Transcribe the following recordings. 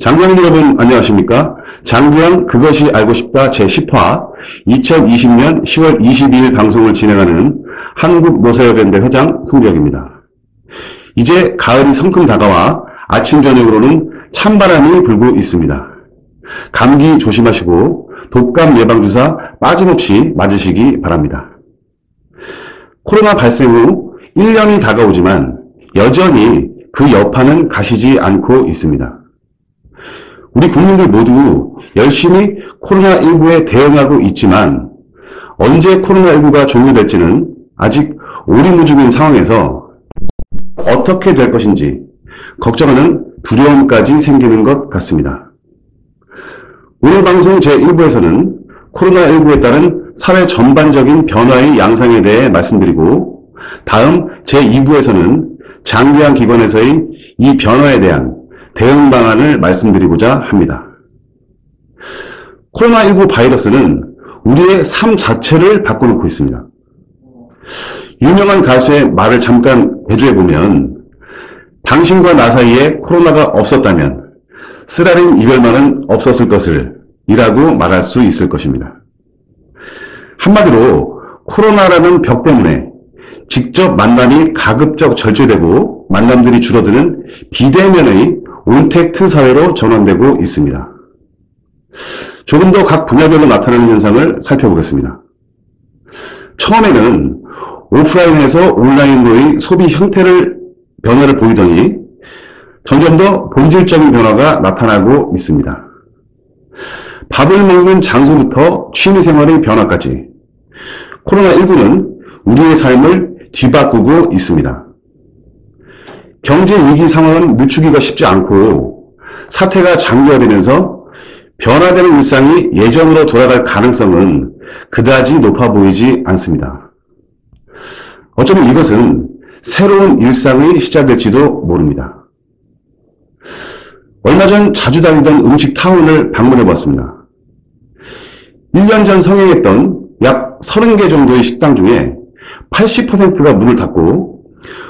장교님 여러분 안녕하십니까? 장교양 그것이 알고 싶다 제10화 2020년 10월 22일 방송을 진행하는 한국노사협연대 회장 송기혁입니다. 이제 가을이 성큼 다가와 아침 저녁으로는 찬바람이 불고 있습니다. 감기 조심하시고 독감 예방주사 빠짐없이 맞으시기 바랍니다. 코로나 발생 후 1년이 다가오지만 여전히 그 여파는 가시지 않고 있습니다. 우리 국민들 모두 열심히 코로나19에 대응하고 있지만 언제 코로나19가 종료될지는 아직 오리무중인 상황에서 어떻게 될 것인지 걱정하는 두려움까지 생기는 것 같습니다. 오늘 방송 제1부에서는 코로나19에 따른 사회 전반적인 변화의 양상에 대해 말씀드리고 다음 제2부에서는 장교양 기관에서의 이 변화에 대한 대응 방안을 말씀드리고자 합니다. 코로나19 바이러스는 우리의 삶 자체를 바꿔놓고 있습니다. 유명한 가수의 말을 잠깐 대조해보면 당신과 나 사이에 코로나가 없었다면 쓰라린 이별만은 없었을 것을 이라고 말할 수 있을 것입니다. 한마디로 코로나라는 벽 때문에 직접 만남이 가급적 절제되고 만남들이 줄어드는 비대면의 온택트 사회로 전환되고 있습니다. 조금 더 각 분야별로 나타나는 현상을 살펴보겠습니다. 처음에는 오프라인에서 온라인으로의 소비 변화를 보이더니 점점 더 본질적인 변화가 나타나고 있습니다. 밥을 먹는 장소부터 취미생활의 변화까지 코로나19는 우리의 삶을 뒤바꾸고 있습니다. 경제 위기 상황은 늦추기가 쉽지 않고 사태가 장기화되면서 변화되는 일상이 예전으로 돌아갈 가능성은 그다지 높아 보이지 않습니다. 어쩌면 이것은 새로운 일상의 시작일지도 모릅니다. 얼마 전 자주 다니던 음식 타운을 방문해 보았습니다. 1년 전 성행했던 약 30개 정도의 식당 중에 80%가 문을 닫고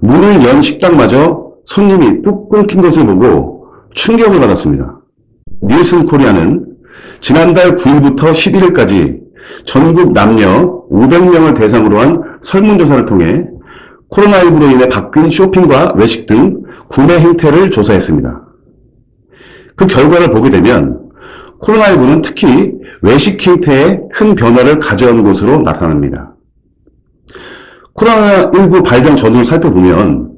문을 연 식당마저 손님이 뚝 끊긴 것을 보고 충격을 받았습니다. 닐슨 코리아는 지난달 9일부터 11일까지 전국 남녀 500명을 대상으로 한 설문조사를 통해 코로나19로 인해 바뀐 쇼핑과 외식 등 구매 행태를 조사했습니다. 그 결과를 보게 되면 코로나19는 특히 외식 행태에 큰 변화를 가져온 것으로 나타납니다. 코로나19 발병 전후를 살펴보면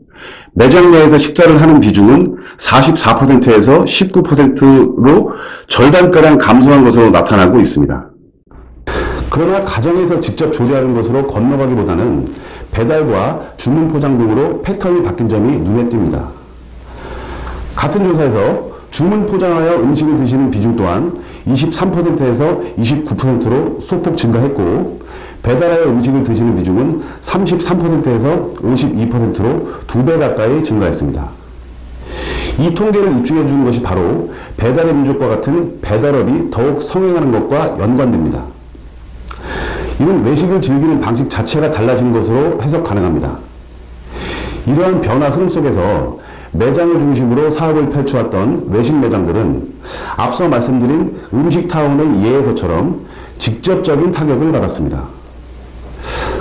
매장 내에서 식사를 하는 비중은 44%에서 19%로 절반가량 감소한 것으로 나타나고 있습니다. 그러나 가정에서 직접 조리하는 것으로 건너가기보다는 배달과 주문 포장 등으로 패턴이 바뀐 점이 눈에 띕니다. 같은 조사에서 주문 포장하여 음식을 드시는 비중 또한 23%에서 29%로 소폭 증가했고 배달하여 음식을 드시는 비중은 33%에서 52%로 2배 가까이 증가했습니다. 이 통계를 입증해 주는 것이 바로 배달의 민족과 같은 배달업이 더욱 성행하는 것과 연관됩니다. 이는 외식을 즐기는 방식 자체가 달라진 것으로 해석 가능합니다. 이러한 변화 흐름 속에서 매장을 중심으로 사업을 펼쳐왔던 외식 매장들은 앞서 말씀드린 음식타운의 예에서처럼 직접적인 타격을 받았습니다.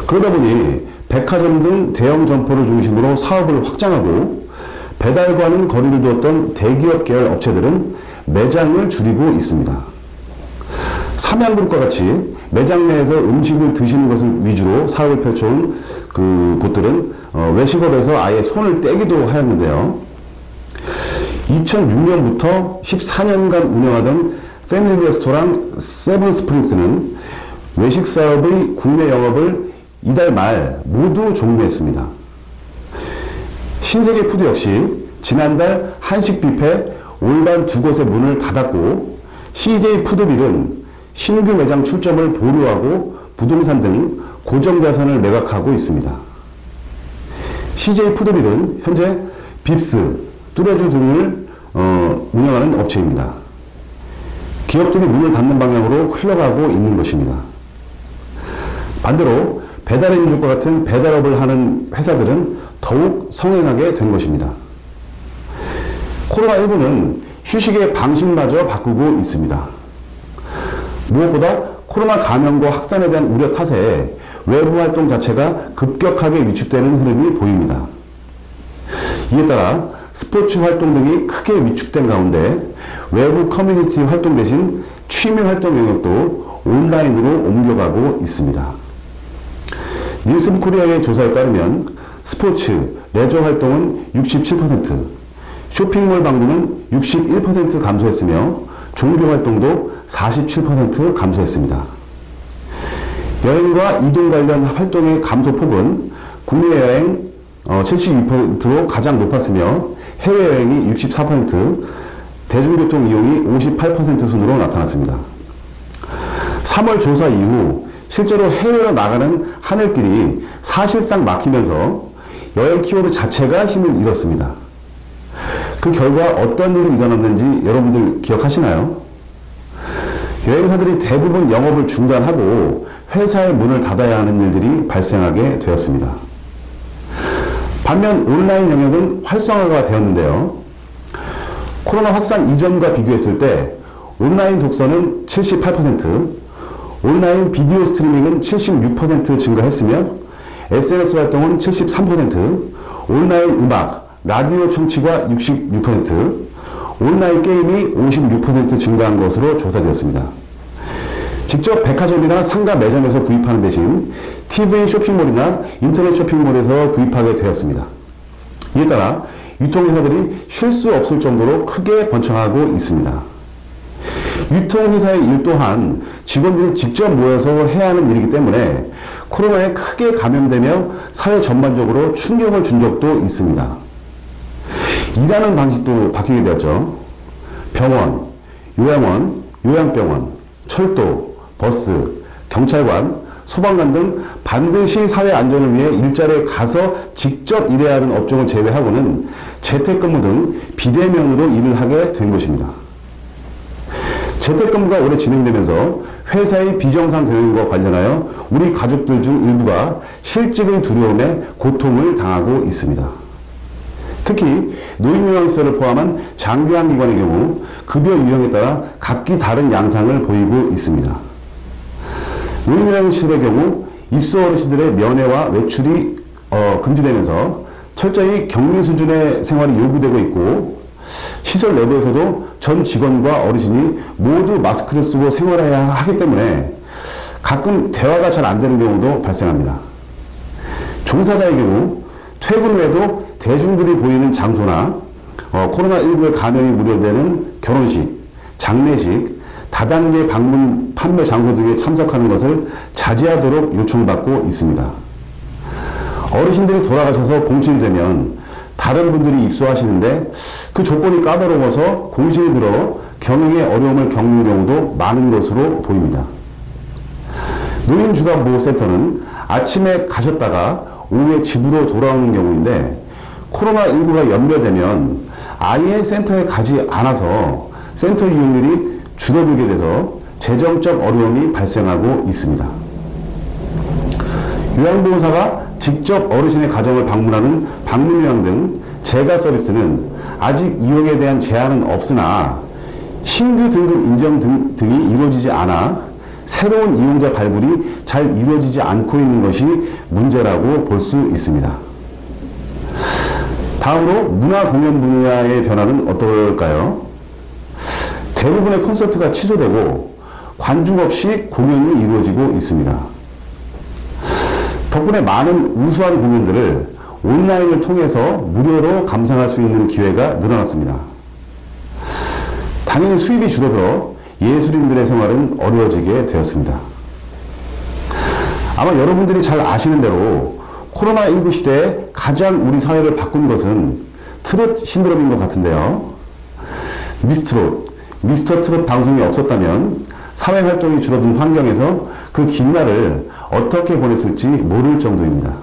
그러다 보니 백화점 등 대형 점포를 중심으로 사업을 확장하고 배달과는 거리를 두었던 대기업 계열 업체들은 매장을 줄이고 있습니다. 삼양그룹과 같이 매장 내에서 음식을 드시는 것을 위주로 사업을 펼쳐온 그 곳들은 외식업에서 아예 손을 떼기도 하였는데요. 2006년부터 14년간 운영하던 패밀리 레스토랑 세븐스프링스는 외식 사업의 국내 영업을 이달 말 모두 종료했습니다. 신세계 푸드 역시 지난달 한식 뷔페 올반 2곳의 문을 닫았고 CJ 푸드빌은 신규 매장 출점을 보류하고 부동산 등 고정자산을 매각하고 있습니다. CJ 푸드빌은 현재 빕스, 뚜레쥬 등을 운영하는 업체입니다. 기업들이 문을 닫는 방향으로 흘러가고 있는 것입니다. 반대로 배달의 민족과 같은 배달업을 하는 회사들은 더욱 성행하게 된 것입니다. 코로나19는 휴식의 방식마저 바꾸고 있습니다. 무엇보다 코로나 감염과 확산에 대한 우려 탓에 외부 활동 자체가 급격하게 위축되는 흐름이 보입니다. 이에 따라 스포츠 활동 등이 크게 위축된 가운데 외부 커뮤니티 활동 대신 취미 활동 영역도 온라인으로 옮겨가고 있습니다. 닐슨 코리아의 조사에 따르면 스포츠, 레저 활동은 67%, 쇼핑몰 방문은 61% 감소했으며 종교 활동도 47% 감소했습니다. 여행과 이동 관련 활동의 감소폭은 국내 여행 72%로 가장 높았으며 해외여행이 64%, 대중교통 이용이 58% 순으로 나타났습니다. 3월 조사 이후 실제로 해외로 나가는 하늘길이 사실상 막히면서 여행 키워드 자체가 힘을 잃었습니다. 그 결과 어떤 일이 일어났는지 여러분들 기억하시나요? 여행사들이 대부분 영업을 중단하고 회사의 문을 닫아야 하는 일들이 발생하게 되었습니다. 반면 온라인 영역은 활성화가 되었는데요. 코로나 확산 이전과 비교했을 때 온라인 독서는 78%, 온라인 비디오 스트리밍은 76% 증가했으며 SNS 활동은 73%, 온라인 음악, 라디오 청취가 66%, 온라인 게임이 56% 증가한 것으로 조사되었습니다. 직접 백화점이나 상가 매장에서 구입하는 대신 TV 쇼핑몰이나 인터넷 쇼핑몰에서 구입하게 되었습니다. 이에 따라 유통회사들이 쉴 수 없을 정도로 크게 번창하고 있습니다. 유통회사의 일 또한 직원들이 직접 모여서 해야 하는 일이기 때문에 코로나에 크게 감염되며 사회 전반적으로 충격을 준 적도 있습니다. 일하는 방식도 바뀌게 되었죠. 병원, 요양원, 요양병원, 철도, 버스, 경찰관, 소방관 등 반드시 사회 안전을 위해 일자리에 가서 직접 일해야 하는 업종을 제외하고는 재택근무 등 비대면으로 일을 하게 된 것입니다. 재택근무가 오래 진행되면서 회사의 비정상 경영과 관련하여 우리 가족들 중 일부가 실직의 두려움에 고통을 당하고 있습니다. 특히 노인요양시설을 포함한 장기한 기관의 경우 급여 유형에 따라 각기 다른 양상을 보이고 있습니다. 노인요양시설의 경우 입소 어르신들의 면회와 외출이 금지되면서 철저히 격리 수준의 생활이 요구되고 있고, 시설 내부에서도 전 직원과 어르신이 모두 마스크를 쓰고 생활해야 하기 때문에 가끔 대화가 잘 안 되는 경우도 발생합니다. 종사자의 경우 퇴근 후에도 대중들이 보이는 장소나 코로나19의 감염이 우려되는 결혼식, 장례식, 다단계 방문 판매 장소 등에 참석하는 것을 자제하도록 요청받고 있습니다. 어르신들이 돌아가셔서 공실이 되면 다른 분들이 입소하시는데 그 조건이 까다로워서 공실이 들어 경영에 어려움을 겪는 경우도 많은 것으로 보입니다. 노인주간보호센터는 아침에 가셨다가 오후에 집으로 돌아오는 경우인데, 코로나19가 연료되면 아예 센터에 가지 않아서 센터 이용률이 줄어들게 돼서 재정적 어려움이 발생하고 있습니다. 요양보호사가 직접 어르신의 가정을 방문하는 방문요양 등 재가 서비스는 아직 이용에 대한 제한은 없으나 신규 등급 인정 등이 이루어지지 않아 새로운 이용자 발굴이 잘 이루어지지 않고 있는 것이 문제라고 볼 수 있습니다. 다음으로 문화공연 분야의 변화는 어떨까요? 대부분의 콘서트가 취소되고 관중 없이 공연이 이루어지고 있습니다. 덕분에 많은 우수한 공연들을 온라인을 통해서 무료로 감상할 수 있는 기회가 늘어났습니다. 당연히 수입이 줄어들어 예술인들의 생활은 어려워지게 되었습니다. 아마 여러분들이 잘 아시는 대로 코로나19 시대에 가장 우리 사회를 바꾼 것은 트롯 신드롬인 것 같은데요. 미스트롯, 미스터 트롯 방송이 없었다면 사회활동이 줄어든 환경에서 그 긴 날을 어떻게 보냈을지 모를 정도입니다.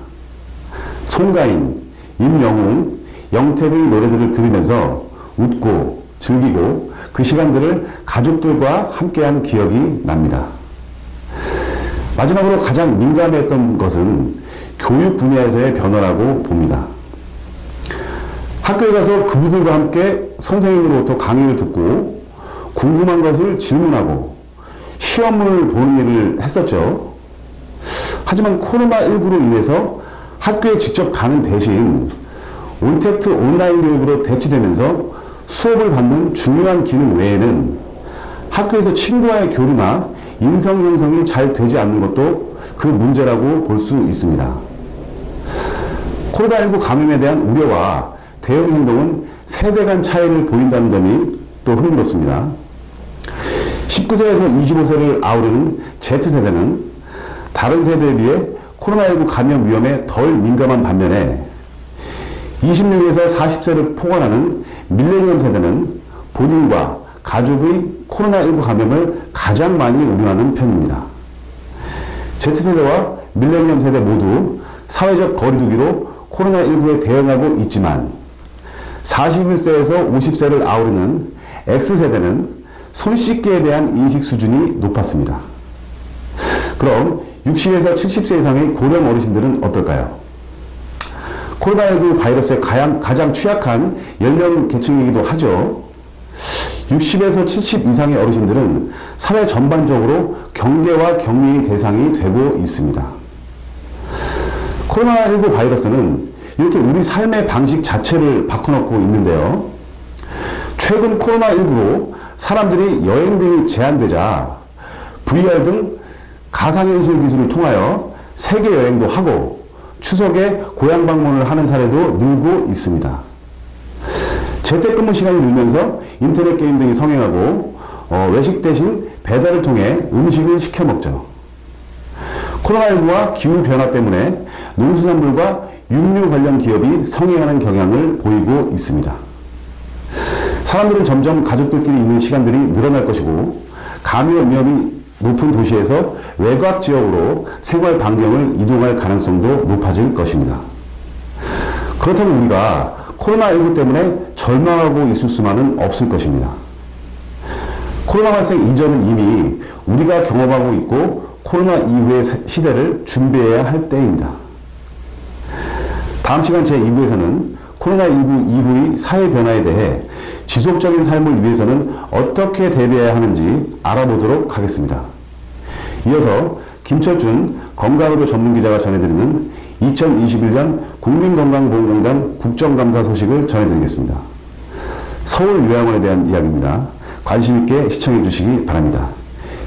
송가인, 임영웅, 영택의 노래들을 들으면서 웃고 즐기고 그 시간들을 가족들과 함께한 기억이 납니다. 마지막으로 가장 민감했던 것은 교육 분야에서의 변화라고 봅니다. 학교에 가서 그분들과 함께 선생님으로부터 강의를 듣고 궁금한 것을 질문하고 시험을 보는 일을 했었죠. 하지만 코로나19로 인해서 학교에 직접 가는 대신 온택트 온라인 교육으로 대치되면서 수업을 받는 중요한 기능 외에는 학교에서 친구와의 교류나 인성 형성이 잘 되지 않는 것도 그 문제라고 볼 수 있습니다. 코로나19 감염에 대한 우려와 대응 행동은 세대 간 차이를 보인다는 점이 또 흥미롭습니다. 19세에서 25세를 아우르는 Z세대는 다른 세대에 비해 코로나19 감염 위험에 덜 민감한 반면에 26에서 40세를 포괄하는 밀레니엄 세대는 본인과 가족의 코로나19 감염을 가장 많이 우려하는 편입니다. Z세대와 밀레니엄 세대 모두 사회적 거리두기로 코로나19에 대응하고 있지만 41세에서 50세를 아우르는 X세대는 손 씻기에 대한 인식 수준이 높았습니다. 그럼 60에서 70세 이상의 고령 어르신들은 어떨까요? 코로나19 바이러스에 가장 취약한 연령 계층이기도 하죠. 60에서 70 이상의 어르신들은 사회 전반적으로 경계와 격리의 대상이 되고 있습니다. 코로나19 바이러스는 이렇게 우리 삶의 방식 자체를 바꿔놓고 있는데요. 최근 코로나19로 사람들이 여행 등이 제한되자 VR 등 가상현실 기술을 통하여 세계 여행도 하고 추석에 고향 방문을 하는 사례도 늘고 있습니다. 재택근무 시간이 늘면서 인터넷 게임 등이 성행하고 외식 대신 배달을 통해 음식을 시켜 먹죠. 코로나19와 기후변화 때문에 농수산물과 육류 관련 기업이 성행하는 경향을 보이고 있습니다. 사람들은 점점 가족들끼리 있는 시간들이 늘어날 것이고 감염 위험이 높은 도시에서 외곽 지역으로 생활 반경을 이동할 가능성도 높아질 것입니다. 그렇다면 우리가 코로나19 때문에 절망하고 있을 수만은 없을 것입니다. 코로나 발생 이전은 이미 우리가 경험하고 있고 코로나 이후의 시대를 준비해야 할 때입니다. 다음 시간 제2부에서는 코로나19 이후의 사회 변화에 대해 지속적인 삶을 위해서는 어떻게 대비해야 하는지 알아보도록 하겠습니다. 이어서 김철준 건강의료 전문기자가 전해드리는 2021년 국민건강보험공단 국정감사 소식을 전해드리겠습니다. 서울요양원에 대한 이야기입니다. 관심 있게 시청해 주시기 바랍니다.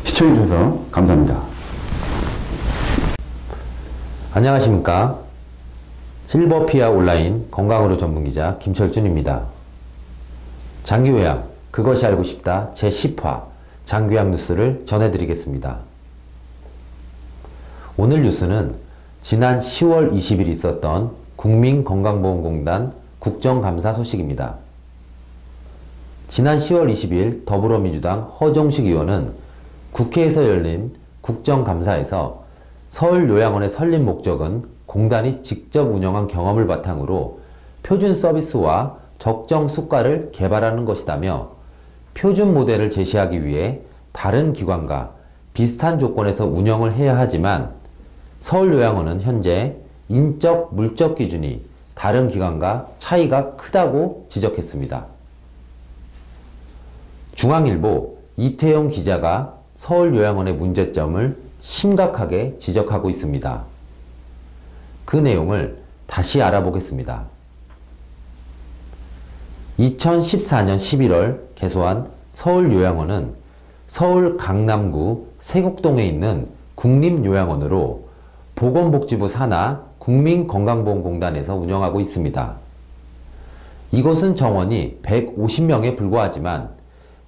시청해 주셔서 감사합니다. 안녕하십니까. 실버피아 온라인 건강의료 전문기자 김철준입니다. 장기요양 그것이 알고 싶다 제10화 장기요양 뉴스를 전해드리겠습니다. 오늘 뉴스는 지난 10월 20일 있었던 국민건강보험공단 국정감사 소식입니다. 지난 10월 20일 더불어민주당 허정식 의원은 국회에서 열린 국정감사에서 서울요양원의 설립 목적은 공단이 직접 운영한 경험을 바탕으로 표준 서비스와 적정 수가를 개발하는 것이다며 표준 모델을 제시하기 위해 다른 기관과 비슷한 조건에서 운영을 해야 하지만 서울요양원은 현재 인적, 물적 기준이 다른 기관과 차이가 크다고 지적했습니다. 중앙일보 이태용 기자가 서울요양원의 문제점을 심각하게 지적하고 있습니다. 그 내용을 다시 알아보겠습니다. 2014년 11월 개소한 서울요양원은 서울 강남구 세곡동에 있는 국립요양원으로 보건복지부 산하 국민건강보험공단에서 운영하고 있습니다. 이곳은 정원이 150명에 불과하지만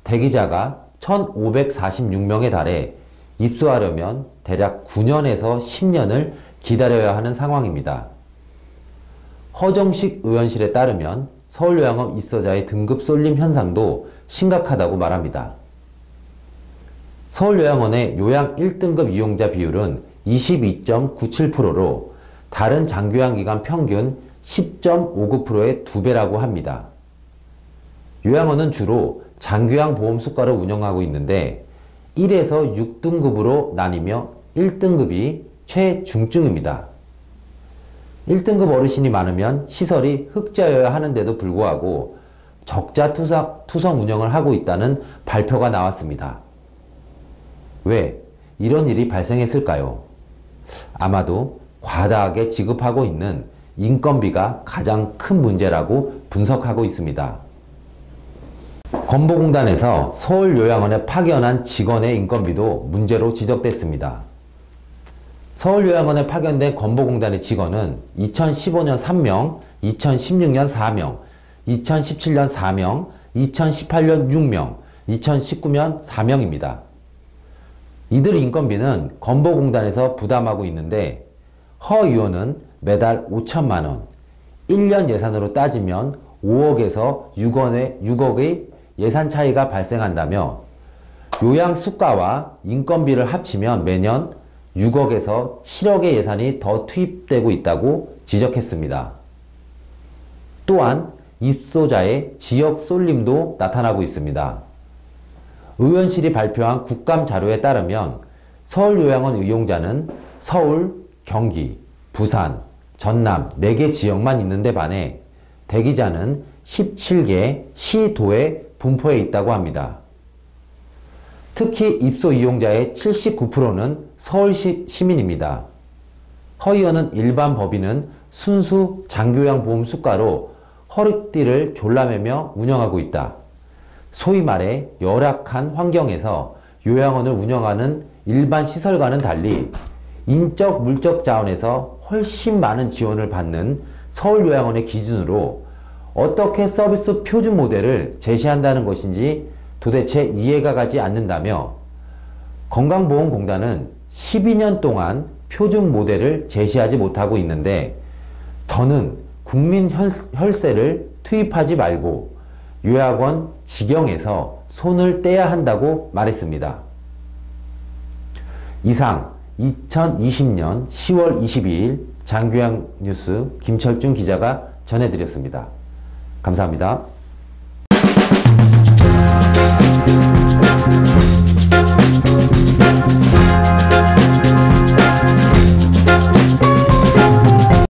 대기자가 1,546명에 달해 입소하려면 대략 9년에서 10년을 기다려야 하는 상황입니다. 허정식 의원실에 따르면 서울요양원 입소자의 등급 쏠림 현상도 심각하다고 말합니다. 서울요양원의 요양 1등급 이용자 비율은 22.97%로 다른 장교양기관 평균 10.59%의 2배라고 합니다. 요양원은 주로 장교양 보험 수가를 운영하고 있는데 1에서 6등급으로 나뉘며 1등급이 최중증입니다. 1등급 어르신이 많으면 시설이 흑자여야 하는데도 불구하고 적자 투성 운영을 하고 있다는 발표가 나왔습니다. 왜 이런 일이 발생했을까요? 아마도 과다하게 지급하고 있는 인건비가 가장 큰 문제라고 분석하고 있습니다. 건보공단에서 서울요양원에 파견한 직원의 인건비도 문제로 지적됐습니다. 서울요양원에 파견된 건보공단의 직원은 2015년 3명, 2016년 4명, 2017년 4명, 2018년 6명, 2019년 4명입니다. 이들 인건비는 건보공단에서 부담하고 있는데 허 의원은 매달 5천만원, 1년 예산으로 따지면 5억에서 6억의 예산 차이가 발생한다며 요양 수가와 인건비를 합치면 매년 6억에서 7억의 예산이 더 투입되고 있다고 지적했습니다. 또한 입소자의 지역 쏠림도 나타나고 있습니다. 의원실이 발표한 국감 자료에 따르면 서울요양원 의용자는 서울, 경기, 부산, 전남 4개 지역만 있는데 반해 대기자는 17개 시, 도에 분포해 있다고 합니다. 특히 입소 이용자의 79%는 서울 시민입니다. 허 의원은 일반 법인은 순수 장교양보험 수가로 허리띠를 졸라매며 운영하고 있다. 소위 말해 열악한 환경에서 요양원을 운영하는 일반 시설과는 달리 인적 물적 자원에서 훨씬 많은 지원을 받는 서울요양원의 기준으로 어떻게 서비스 표준 모델을 제시한다는 것인지 도대체 이해가 가지 않는다며 건강보험공단은 12년 동안 표준 모델을 제시하지 못하고 있는데 더는 국민 혈세를 투입하지 말고 요양원 직영에서 손을 떼야 한다고 말했습니다. 이상 2020년 10월 22일 장교양 뉴스 김철중 기자가 전해드렸습니다. 감사합니다.